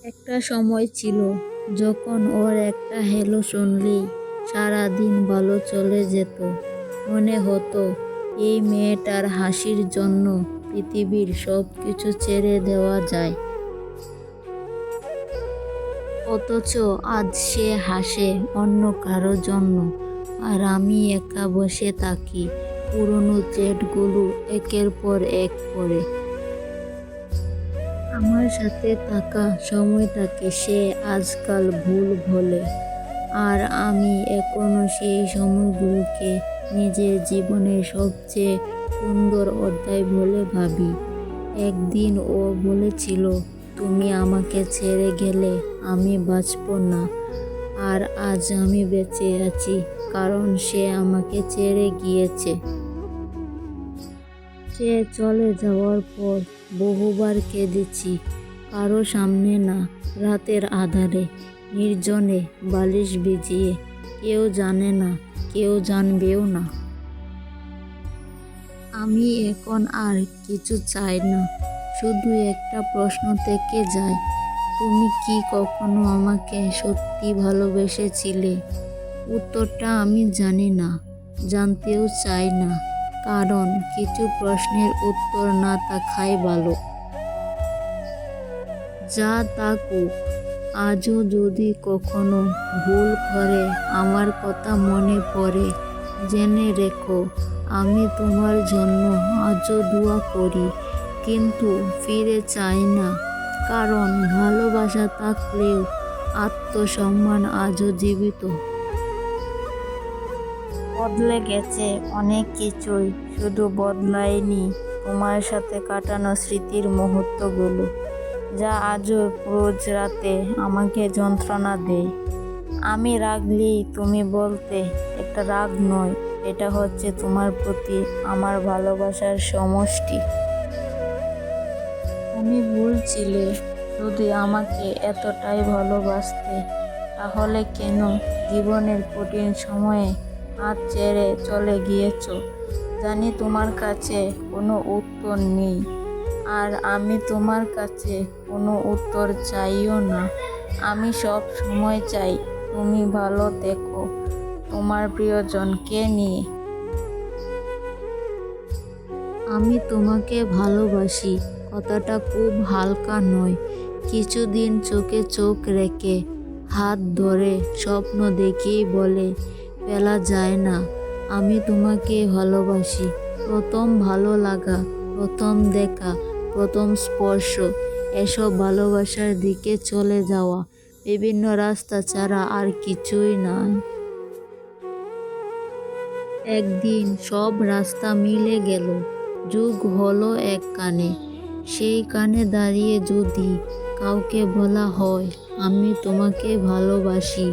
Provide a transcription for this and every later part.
একটা সময় ছিল যখন ওর একটা হ্যালো শুনলেই সারাদিন ভালো চলে যেত। মনে হতো এই মেয়েটার হাসির জন্য পৃথিবীর সব কিছু ছেড়ে দেওয়া যায়। অথচ আজ সে হাসে অন্য কারো জন্য, আর আমি একা বসে থাকি পুরনো চ্যাটগুলো একের পর এক পড়ে। আমার সাথে থাকা সময়টাকে সে আজকাল ভুল বলে, আর আমি এখনো সেই সময়গুলোকে নিজের জীবনের সবচেয়ে সুন্দর অধ্যায় বলে ভাবি। একদিন ও বলেছিল, তুমি আমাকে ছেড়ে গেলে আমি বাঁচব না। আর আজ আমি বেঁচে আছি কারণ সে আমাকে ছেড়ে গিয়েছে। সে চলে যাওয়ার পর বহুবার কেঁদেছি, কারো সামনে না, রাতের আঁধারে, নির্জনে, বালিশ ভিজিয়ে। কেউ জানে না, কেউ জানবেও না। আমি এখন আর কিছু চাই না, শুধু একটা প্রশ্ন থেকে যায়, তুমি কি কখনো আমাকে সত্যি ভালোবেসেছিলে? উত্তরটা আমি জানি না, জানতেও চাই না, কারণ কিছু প্রশ্নের উত্তর না থাকাই ভালো। যা থাকুক, আজও যদি কখনো ভুল করে আমার কথা মনে পড়ে, জেনে রেখো আমি তোমার জন্য আজও দোয়া করি, কিন্তু ফিরে চাই না, কারণ ভালোবাসা থাকলেও আত্মসম্মান আজও জীবিত। বদলে গেছে অনেক কিছুই, শুধু বদলায়নি তোমার সাথে কাটানো স্মৃতির মুহূর্তগুলো, যা আজও রোজ রাতে আমাকে যন্ত্রণা দেয়। আমি রাগলেই তুমি বলতে, এটা রাগ নয়, এটা হচ্ছে তোমার প্রতি আমার ভালোবাসার সমষ্টি। তুমি বলছিলে যদি আমাকে এতটাই ভালোবাসতে, তাহলে কেন জীবনের কঠিন সময়ে হাত ছেড়ে চলে গিয়েছ? জানি তোমার কাছে কোনো উত্তর নেই, আর আমি তোমার কাছে কোনো উত্তর চাইও না। আমি সব সময় চাই তুমি ভালো থেকো তোমার প্রিয়জনকে নিয়ে। আমি তোমাকে ভালোবাসি কথাটা খুব হালকা নয়। কিছুদিন চোখে চোখ রেখে, হাত ধরে, স্বপ্ন দেখেই বলে ফেলা যায় না, আমি তোমাকে ভালোবাসি। প্রথম ভালো লাগা, প্রথম দেখা, প্রথম স্পর্শ, এসব ভালোবাসার দিকে চলে যাওয়া বিভিন্ন রাস্তা ছাড়া আর কিছুই নয়। একদিন সব রাস্তা মিলে গেল, যুগ হলো এক কানে। সেই কানে দাঁড়িয়ে যদি কাউকে বলা হয় আমি তোমাকে ভালোবাসি,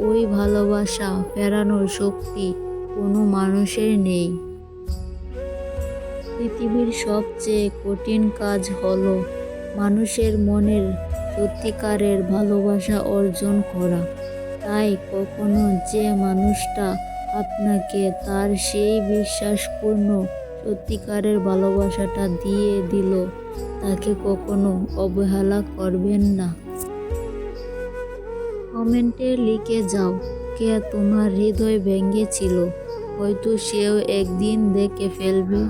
ওই ভালোবাসা ফেরানোর শক্তি কোনো মানুষের নেই। পৃথিবীর সবচেয়ে কঠিন কাজ হলো মানুষের মনের সত্যিকারের ভালোবাসা অর্জন করা। তাই কখনো যে মানুষটা আপনাকে তার সেই বিশ্বাসপূর্ণ সত্যিকারের ভালোবাসাটা দিয়ে দিল, তাকে কখনো অবহেলা করবেন না। কমেন্টে লিখে যাও কে তোমার হৃদয় ভেঙেছিল, হয়তো সেও একদিন দেখে ফেলবে।